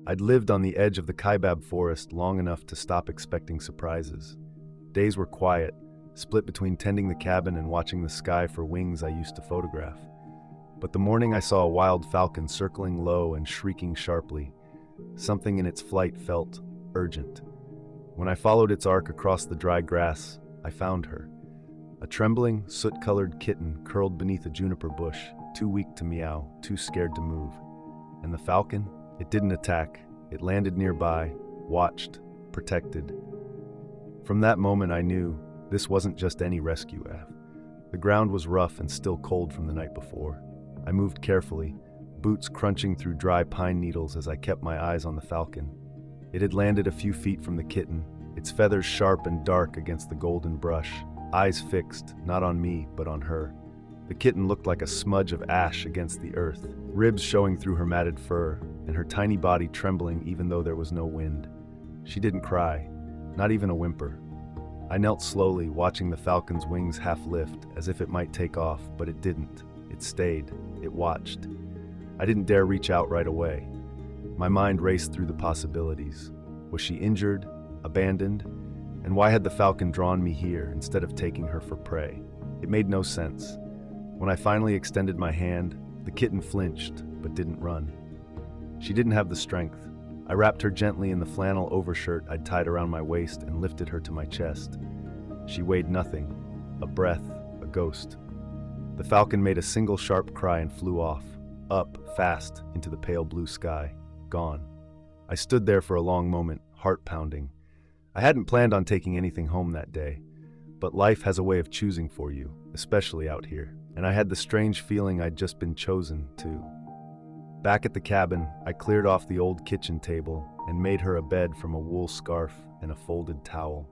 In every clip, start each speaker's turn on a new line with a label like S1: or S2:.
S1: I'd lived on the edge of the Kaibab forest long enough to stop expecting surprises. Days were quiet, split between tending the cabin and watching the sky for wings I used to photograph. But the morning I saw a wild falcon circling low and shrieking sharply. Something in its flight felt urgent. When I followed its arc across the dry grass, I found her. A trembling, soot-colored kitten curled beneath a juniper bush, too weak to meow, too scared to move. And the falcon? It didn't attack. It landed nearby, watched, protected. From that moment I knew this wasn't just any rescue act. The ground was rough and still cold from the night before. I moved carefully, boots crunching through dry pine needles as I kept my eyes on the falcon. It had landed a few feet from the kitten, its feathers sharp and dark against the golden brush, eyes fixed, not on me, but on her. The kitten looked like a smudge of ash against the earth, ribs showing through her matted fur, and her tiny body trembling even though there was no wind. She didn't cry, not even a whimper. I knelt slowly, watching the falcon's wings half lift, as if it might take off, but it didn't. It stayed. It watched. I didn't dare reach out right away. My mind raced through the possibilities. Was she injured? Abandoned? And why had the falcon drawn me here instead of taking her for prey? It made no sense. When I finally extended my hand, the kitten flinched, but didn't run. She didn't have the strength. I wrapped her gently in the flannel overshirt I'd tied around my waist and lifted her to my chest. She weighed nothing, a breath, a ghost. The falcon made a single sharp cry and flew off, up, fast, into the pale blue sky, gone. I stood there for a long moment, heart pounding. I hadn't planned on taking anything home that day, but life has a way of choosing for you, especially out here, and I had the strange feeling I'd just been chosen, too. Back at the cabin, I cleared off the old kitchen table and made her a bed from a wool scarf and a folded towel.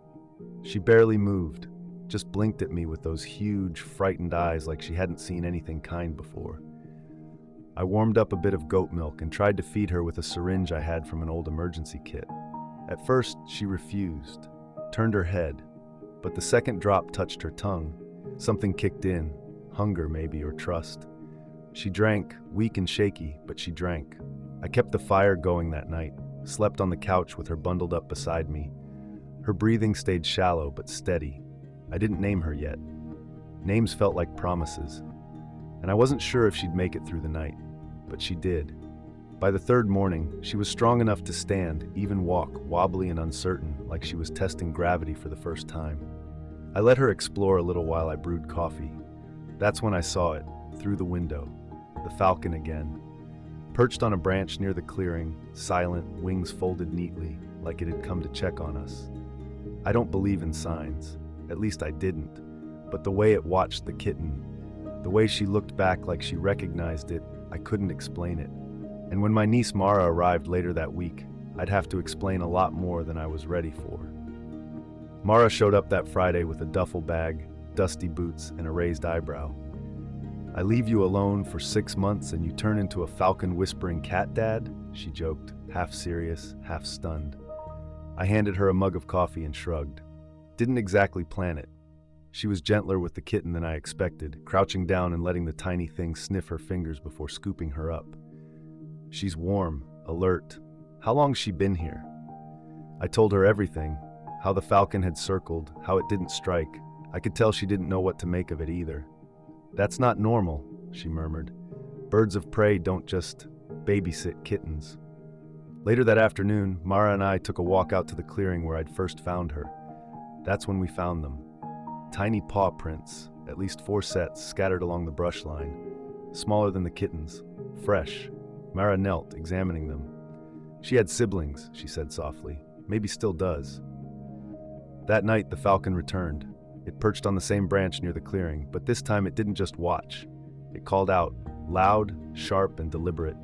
S1: She barely moved, just blinked at me with those huge, frightened eyes like she hadn't seen anything kind before. I warmed up a bit of goat milk and tried to feed her with a syringe I had from an old emergency kit. At first, she refused, turned her head, but the second drop touched her tongue. Something kicked in, hunger maybe, or trust. She drank, weak and shaky, but she drank. I kept the fire going that night, slept on the couch with her bundled up beside me. Her breathing stayed shallow but steady. I didn't name her yet. Names felt like promises, and I wasn't sure if she'd make it through the night, but she did. By the third morning, she was strong enough to stand, even walk, wobbly and uncertain, like she was testing gravity for the first time. I let her explore a little while I brewed coffee. That's when I saw it, through the window. The falcon again. Perched on a branch near the clearing, silent, wings folded neatly, like it had come to check on us. I don't believe in signs. At least I didn't. But the way it watched the kitten, the way she looked back like she recognized it, I couldn't explain it. And when my niece Mara arrived later that week, I'd have to explain a lot more than I was ready for. Mara showed up that Friday with a duffel bag, dusty boots, and a raised eyebrow. "I leave you alone for 6 months and you turn into a falcon-whispering cat, Dad?" she joked, half serious, half stunned. I handed her a mug of coffee and shrugged. Didn't exactly plan it. She was gentler with the kitten than I expected, crouching down and letting the tiny thing sniff her fingers before scooping her up. "She's warm, alert. How long's she been here?" I told her everything, how the falcon had circled, how it didn't strike. I could tell she didn't know what to make of it either. "That's not normal," she murmured. "Birds of prey don't just babysit kittens." Later that afternoon, Mara and I took a walk out to the clearing where I'd first found her. That's when we found them. Tiny paw prints, at least 4 sets, scattered along the brush line. Smaller than the kitten's. Fresh. Mara knelt, examining them. "She had siblings," she said softly. "Maybe still does." That night, the falcon returned. It perched on the same branch near the clearing, but this time it didn't just watch. It called out, loud, sharp, and deliberate.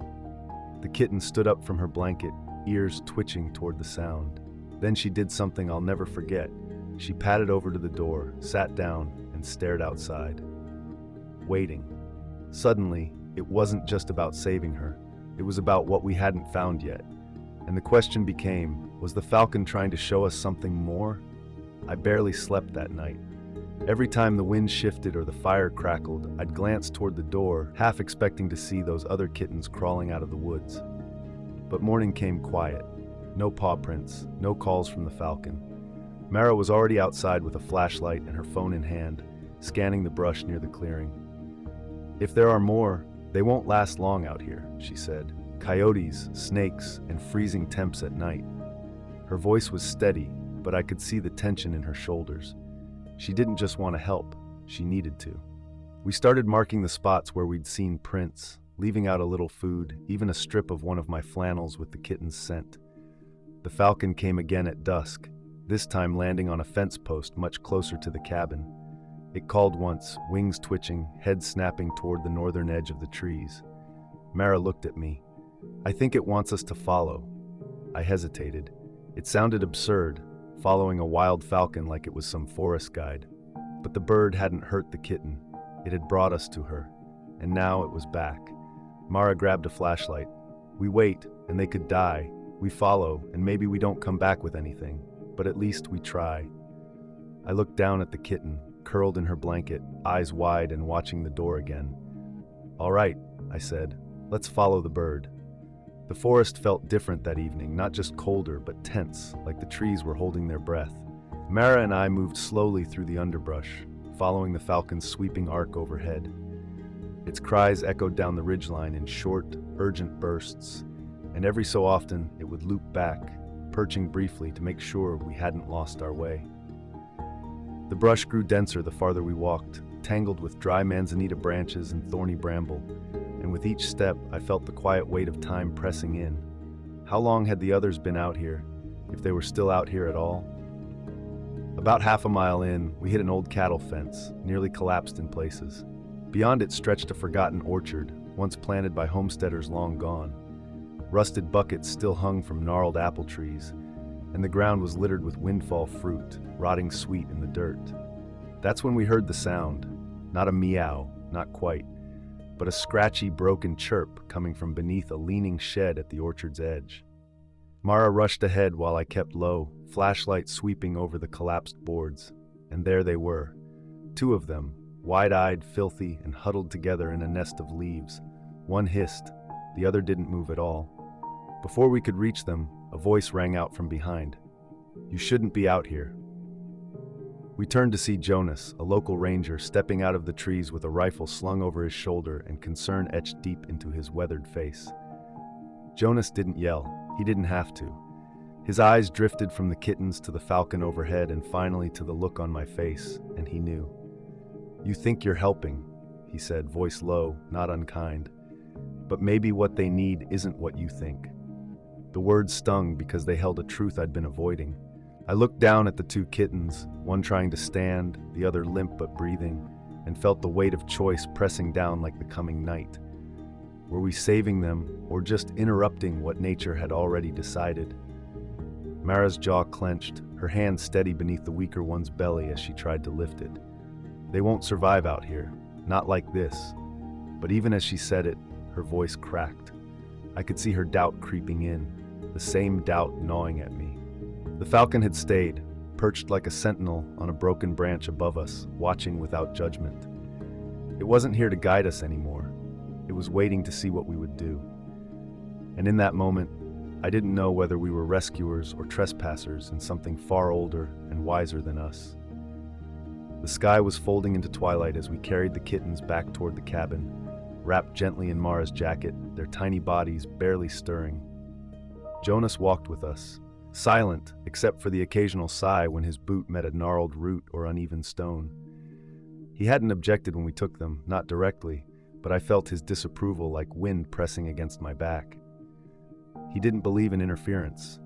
S1: The kitten stood up from her blanket, ears twitching toward the sound. Then she did something I'll never forget. She padded over to the door, sat down, and stared outside. Waiting. Suddenly, it wasn't just about saving her. It was about what we hadn't found yet. And the question became, was the falcon trying to show us something more? I barely slept that night. Every time the wind shifted or the fire crackled, I'd glance toward the door, half expecting to see those other kittens crawling out of the woods. But morning came quiet. No paw prints, no calls from the falcon. Mara was already outside with a flashlight and her phone in hand, scanning the brush near the clearing. "If there are more, they won't last long out here," she said. "Coyotes, snakes, and freezing temps at night." Her voice was steady, but I could see the tension in her shoulders. She didn't just want to help, she needed to. We started marking the spots where we'd seen prints, leaving out a little food, even a strip of one of my flannels with the kitten's scent. The falcon came again at dusk, this time landing on a fence post much closer to the cabin. It called once, wings twitching, head snapping toward the northern edge of the trees. Mara looked at me. "I think it wants us to follow." I hesitated. It sounded absurd, following a wild falcon like it was some forest guide. But the bird hadn't hurt the kitten. It had brought us to her, and now it was back. Mara grabbed a flashlight. "We wait, and they could die. We follow, and maybe we don't come back with anything, but at least we try." I looked down at the kitten, curled in her blanket, eyes wide and watching the door again. "All right," I said, "let's follow the bird." The forest felt different that evening, not just colder, but tense, like the trees were holding their breath. Mara and I moved slowly through the underbrush, following the falcon's sweeping arc overhead. Its cries echoed down the ridgeline in short, urgent bursts, and every so often it would loop back, perching briefly to make sure we hadn't lost our way. The brush grew denser the farther we walked, tangled with dry manzanita branches and thorny bramble, and with each step I felt the quiet weight of time pressing in. How long had the others been out here, if they were still out here at all? About half a mile in, we hit an old cattle fence, nearly collapsed in places. Beyond it stretched a forgotten orchard, once planted by homesteaders long gone. Rusted buckets still hung from gnarled apple trees, and the ground was littered with windfall fruit, rotting sweet in the dirt. That's when we heard the sound. Not a meow, not quite, but a scratchy, broken chirp coming from beneath a leaning shed at the orchard's edge. Mara rushed ahead while I kept low, flashlight sweeping over the collapsed boards, and there they were. Two of them, wide-eyed, filthy, and huddled together in a nest of leaves. One hissed, the other didn't move at all. Before we could reach them, a voice rang out from behind. "You shouldn't be out here." We turned to see Jonas, a local ranger, stepping out of the trees with a rifle slung over his shoulder and concern etched deep into his weathered face. Jonas didn't yell. He didn't have to. His eyes drifted from the kittens to the falcon overhead and finally to the look on my face, and he knew. "You think you're helping," he said, voice low, not unkind. "But maybe what they need isn't what you think." The words stung because they held a truth I'd been avoiding. I looked down at the two kittens, one trying to stand, the other limp but breathing, and felt the weight of choice pressing down like the coming night. Were we saving them, or just interrupting what nature had already decided? Mara's jaw clenched, her hand steady beneath the weaker one's belly as she tried to lift it. "They won't survive out here, not like this." But even as she said it, her voice cracked. I could see her doubt creeping in, the same doubt gnawing at me. The falcon had stayed, perched like a sentinel on a broken branch above us, watching without judgment. It wasn't here to guide us anymore. It was waiting to see what we would do. And in that moment, I didn't know whether we were rescuers or trespassers in something far older and wiser than us. The sky was folding into twilight as we carried the kittens back toward the cabin, wrapped gently in Mara's jacket, their tiny bodies barely stirring. Jonas walked with us, silent except for the occasional sigh when his boot met a gnarled root or uneven stone. He hadn't objected when we took them, not directly, but I felt his disapproval like wind pressing against my back. He didn't believe in interference,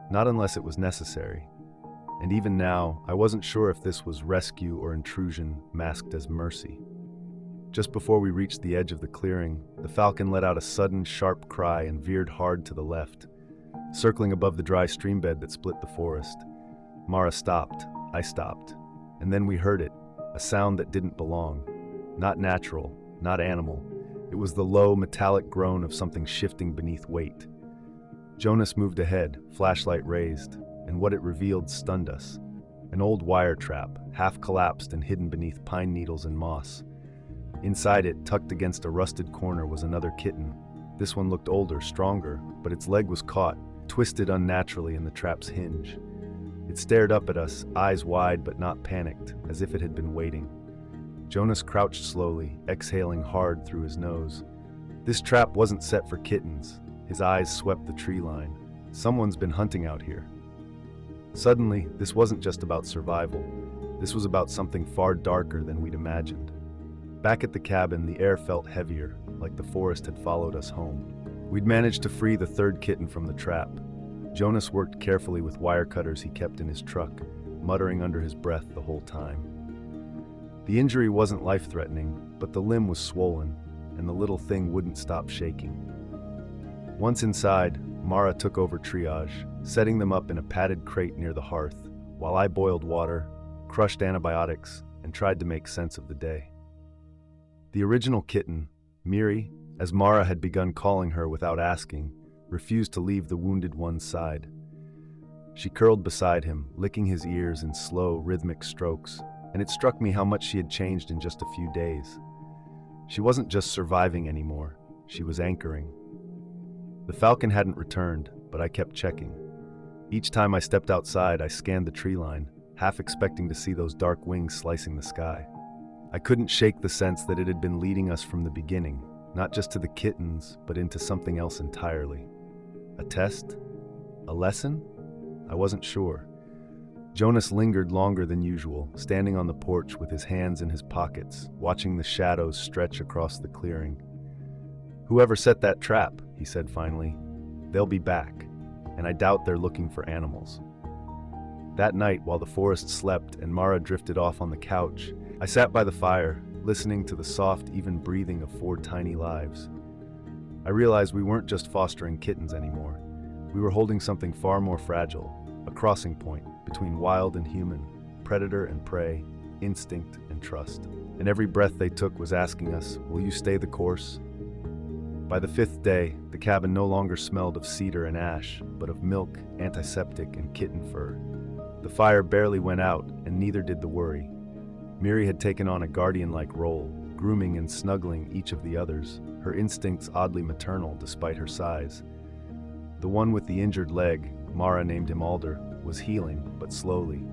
S1: not unless it was necessary. And even now, I wasn't sure if this was rescue or intrusion masked as mercy. Just before we reached the edge of the clearing, the falcon let out a sudden, sharp cry and veered hard to the left, circling above the dry stream bed that split the forest. Mara stopped, I stopped, and then we heard it, a sound that didn't belong. Not natural, not animal. It was the low, metallic groan of something shifting beneath weight. Jonas moved ahead, flashlight raised, and what it revealed stunned us. An old wire trap, half collapsed and hidden beneath pine needles and moss. Inside it, tucked against a rusted corner, was another kitten, This one looked older, stronger, but its leg was caught, twisted unnaturally in the trap's hinge. It stared up at us, eyes wide but not panicked, as if it had been waiting. Jonas crouched slowly, exhaling hard through his nose. This trap wasn't set for kittens. His eyes swept the tree line. Someone's been hunting out here. Suddenly, this wasn't just about survival. This was about something far darker than we'd imagined. Back at the cabin, the air felt heavier, like the forest had followed us home. We'd managed to free the third kitten from the trap. Jonas worked carefully with wire cutters he kept in his truck, muttering under his breath the whole time. The injury wasn't life-threatening, but the limb was swollen, and the little thing wouldn't stop shaking. Once inside, Mara took over triage, setting them up in a padded crate near the hearth, while I boiled water, crushed antibiotics, and tried to make sense of the day. The original kitten, Miri, as Mara had begun calling her without asking, refused to leave the wounded one's side. She curled beside him, licking his ears in slow, rhythmic strokes, and it struck me how much she had changed in just a few days. She wasn't just surviving anymore, she was anchoring. The falcon hadn't returned, but I kept checking. Each time I stepped outside, I scanned the tree line, half expecting to see those dark wings slicing the sky. I couldn't shake the sense that it had been leading us from the beginning, not just to the kittens, but into something else entirely. A test? A lesson? I wasn't sure. Jonas lingered longer than usual, standing on the porch with his hands in his pockets, watching the shadows stretch across the clearing. "Whoever set that trap," he said finally, "they'll be back, and I doubt they're looking for animals." That night, while the forest slept and Mara drifted off on the couch, I sat by the fire, listening to the soft, even breathing of 4 tiny lives. I realized we weren't just fostering kittens anymore. We were holding something far more fragile, a crossing point between wild and human, predator and prey, instinct and trust. And every breath they took was asking us, "Will you stay the course?" By the 5th day, the cabin no longer smelled of cedar and ash, but of milk, antiseptic, and kitten fur. The fire barely went out, and neither did the worry. Miri had taken on a guardian-like role, grooming and snuggling each of the others, her instincts oddly maternal despite her size. The one with the injured leg, Mara named him Alder, was healing, but slowly.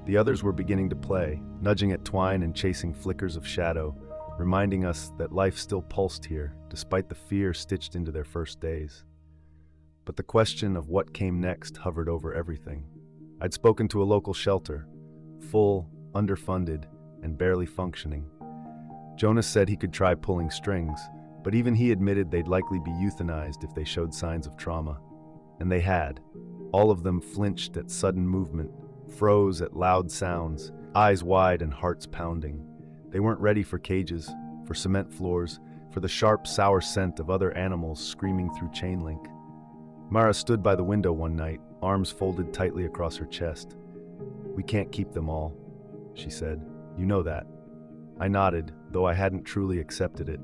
S1: The others were beginning to play, nudging at twine and chasing flickers of shadow, reminding us that life still pulsed here, despite the fear stitched into their first days. But the question of what came next hovered over everything. I'd spoken to a local shelter, full, underfunded, and barely functioning. Jonas said he could try pulling strings, but even he admitted they'd likely be euthanized if they showed signs of trauma. And they had. All of them flinched at sudden movement, froze at loud sounds, eyes wide and hearts pounding. They weren't ready for cages, for cement floors, for the sharp, sour scent of other animals screaming through chain link. Mara stood by the window one night, arms folded tightly across her chest. "We can't keep them all," she said. "You know that." I nodded, though I hadn't truly accepted it.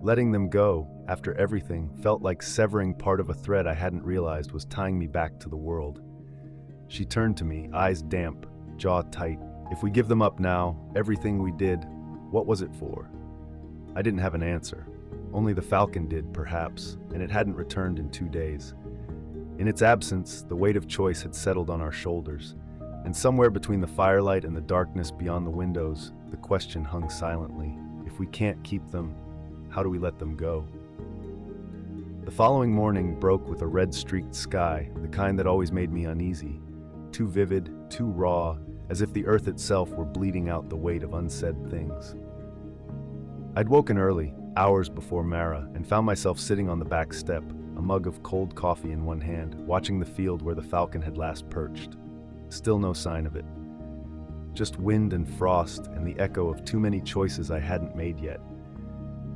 S1: Letting them go, after everything, felt like severing part of a thread I hadn't realized was tying me back to the world. She turned to me, eyes damp, jaw tight. "If we give them up now, everything we did, what was it for?" I didn't have an answer. Only the falcon did, perhaps, and it hadn't returned in 2 days. In its absence, the weight of choice had settled on our shoulders, and somewhere between the firelight and the darkness beyond the windows, the question hung silently. If we can't keep them, how do we let them go? The following morning broke with a red-streaked sky, the kind that always made me uneasy. Too vivid, too raw, as if the earth itself were bleeding out the weight of unsaid things. I'd woken early, hours before Mara, and found myself sitting on the back step, a mug of cold coffee in one hand, watching the field where the falcon had last perched. Still no sign of it. Just wind and frost and the echo of too many choices I hadn't made yet.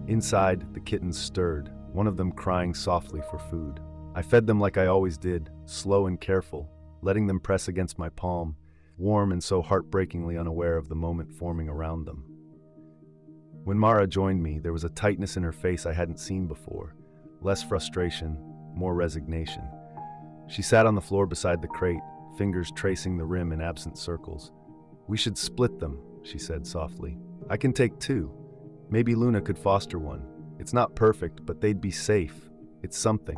S1: Inside, the kittens stirred, one of them crying softly for food. I fed them like I always did, slow and careful, letting them press against my palm, warm and so heartbreakingly unaware of the moment forming around them. When Mara joined me, there was a tightness in her face I hadn't seen before. Less frustration, more resignation. She sat on the floor beside the crate, fingers tracing the rim in absent circles. "We should split them," she said softly. "I can take 2. Maybe Luna could foster one. It's not perfect, but they'd be safe, It's something.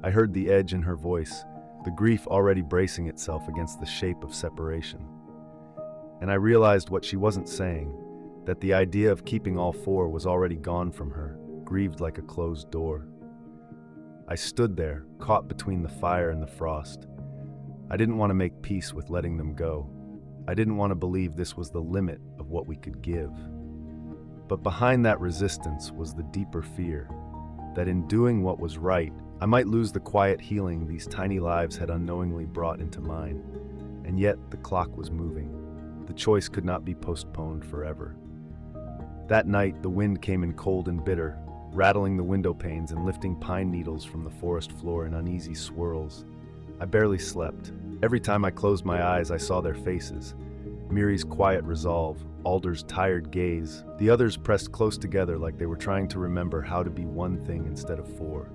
S1: I heard the edge in her voice, the grief already bracing itself against the shape of separation. And I realized what she wasn't saying, that the idea of keeping all four was already gone from her, grieved like a closed door. I stood there, caught between the fire and the frost. I didn't want to make peace with letting them go. I didn't want to believe this was the limit of what we could give. But behind that resistance was the deeper fear, that in doing what was right, I might lose the quiet healing these tiny lives had unknowingly brought into mine. And yet the clock was moving. The choice could not be postponed forever. That night, the wind came in cold and bitter, rattling the window panes and lifting pine needles from the forest floor in uneasy swirls. I barely slept. Every time I closed my eyes, I saw their faces. Miri's quiet resolve, Alder's tired gaze. The others pressed close together like they were trying to remember how to be one thing instead of four.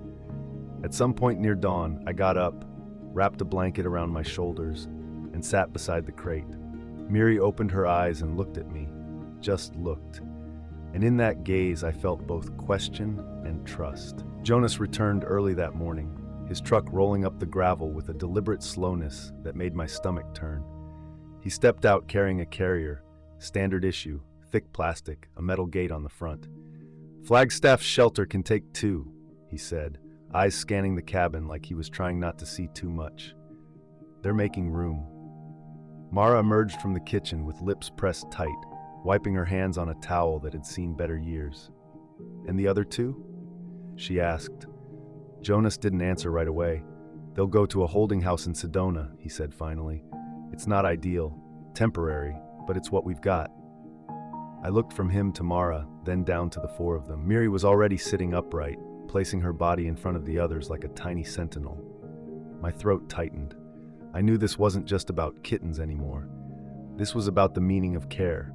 S1: At some point near dawn, I got up, wrapped a blanket around my shoulders, and sat beside the crate. Miri opened her eyes and looked at me, just looked. And in that gaze, I felt both question and trust. Jonas returned early that morning, his truck rolling up the gravel with a deliberate slowness that made my stomach turn. He stepped out carrying a carrier, standard issue, thick plastic, a metal gate on the front. "Flagstaff's shelter can take 2, he said, eyes scanning the cabin like he was trying not to see too much. "They're making room." Mara emerged from the kitchen with lips pressed tight, wiping her hands on a towel that had seen better years. "And the other 2? She asked. Jonas didn't answer right away. "They'll go to a holding house in Sedona," he said finally. "It's not ideal, temporary, but it's what we've got." I looked from him to Mara, then down to the 4 of them. Miri was already sitting upright, placing her body in front of the others like a tiny sentinel. My throat tightened. I knew this wasn't just about kittens anymore. This was about the meaning of care.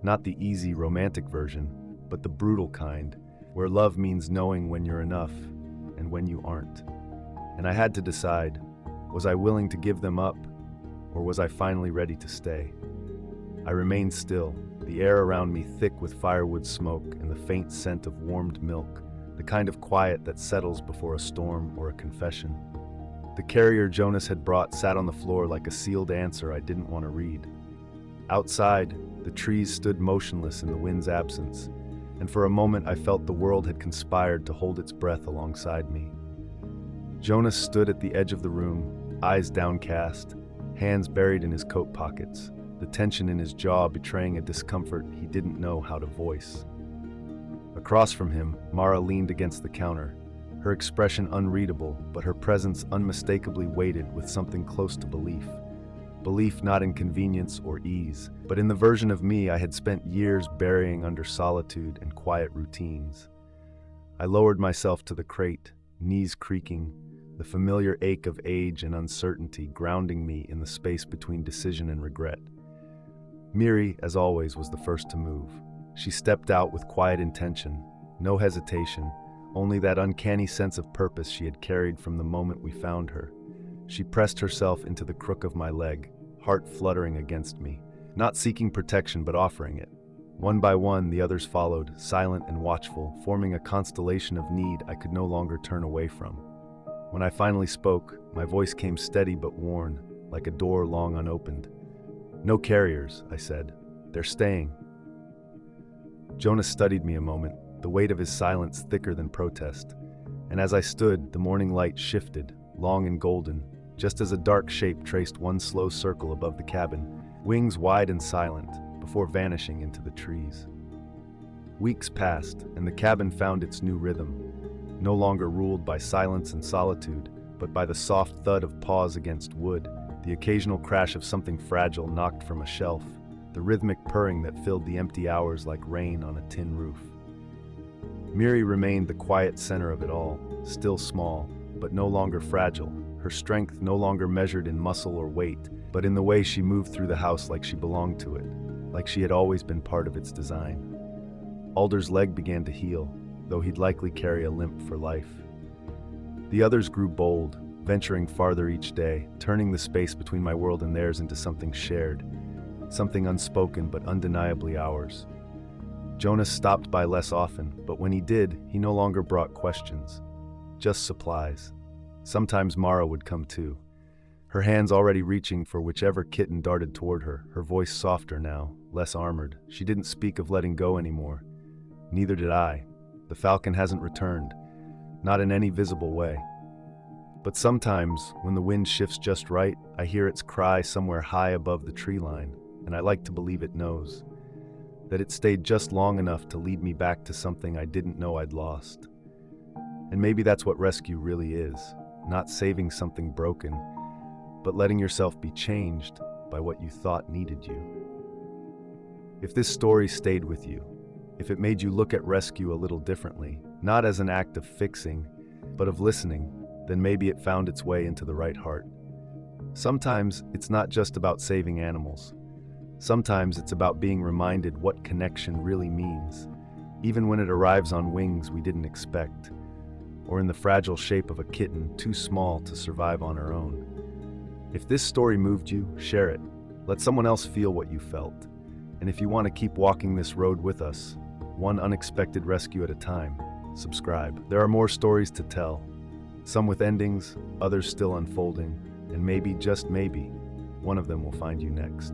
S1: Not the easy, romantic version, but the brutal kind, where love means knowing when you're enough and when you aren't. And I had to decide, was I willing to give them up, or was I finally ready to stay? I remained still, the air around me thick with firewood smoke and the faint scent of warmed milk, the kind of quiet that settles before a storm or a confession. The carrier Jonas had brought sat on the floor like a sealed answer I didn't want to read. Outside, the trees stood motionless in the wind's absence, and for a moment I felt the world had conspired to hold its breath alongside me. Jonas stood at the edge of the room, eyes downcast, hands buried in his coat pockets, the tension in his jaw betraying a discomfort he didn't know how to voice. Across from him, Mara leaned against the counter, her expression unreadable, but her presence unmistakably weighted with something close to belief. Belief not in convenience or ease, but in the version of me I had spent years burying under solitude and quiet routines. I lowered myself to the crate, knees creaking, the familiar ache of age and uncertainty grounding me in the space between decision and regret. Miri, as always, was the first to move. She stepped out with quiet intention, no hesitation, only that uncanny sense of purpose she had carried from the moment we found her. She pressed herself into the crook of my leg, heart fluttering against me, not seeking protection but offering it. One by one, the others followed, silent and watchful, forming a constellation of need I could no longer turn away from. When I finally spoke, my voice came steady but worn, like a door long unopened. "No carriers," I said. "They're staying." Jonas studied me a moment, the weight of his silence thicker than protest. And as I stood, the morning light shifted, long and golden, just as a dark shape traced one slow circle above the cabin, wings wide and silent, before vanishing into the trees. Weeks passed, and the cabin found its new rhythm, no longer ruled by silence and solitude, but by the soft thud of paws against wood, the occasional crash of something fragile knocked from a shelf, the rhythmic purring that filled the empty hours like rain on a tin roof. Miri remained the quiet center of it all, still small, but no longer fragile, her strength no longer measured in muscle or weight, but in the way she moved through the house like she belonged to it, like she had always been part of its design. Alder's leg began to heal, though he'd likely carry a limp for life. The others grew bold, venturing farther each day, turning the space between my world and theirs into something shared, something unspoken but undeniably ours. Jonas stopped by less often, but when he did, he no longer brought questions. just supplies. Sometimes Mara would come too, her hands already reaching for whichever kitten darted toward her, her voice softer now, less armored. She didn't speak of letting go anymore. Neither did I. The falcon hasn't returned, not in any visible way. But sometimes, when the wind shifts just right, I hear its cry somewhere high above the tree line, and I like to believe it knows that it stayed just long enough to lead me back to something I didn't know I'd lost. And maybe that's what rescue really is, not saving something broken, but letting yourself be changed by what you thought needed you. If this story stayed with you, if it made you look at rescue a little differently, not as an act of fixing, but of listening, then maybe it found its way into the right heart. Sometimes it's not just about saving animals. Sometimes it's about being reminded what connection really means, even when it arrives on wings we didn't expect, or in the fragile shape of a kitten too small to survive on her own. If this story moved you, share it. Let someone else feel what you felt. And if you want to keep walking this road with us, one unexpected rescue at a time, subscribe. There are more stories to tell, some with endings, others still unfolding, and maybe, just maybe, one of them will find you next.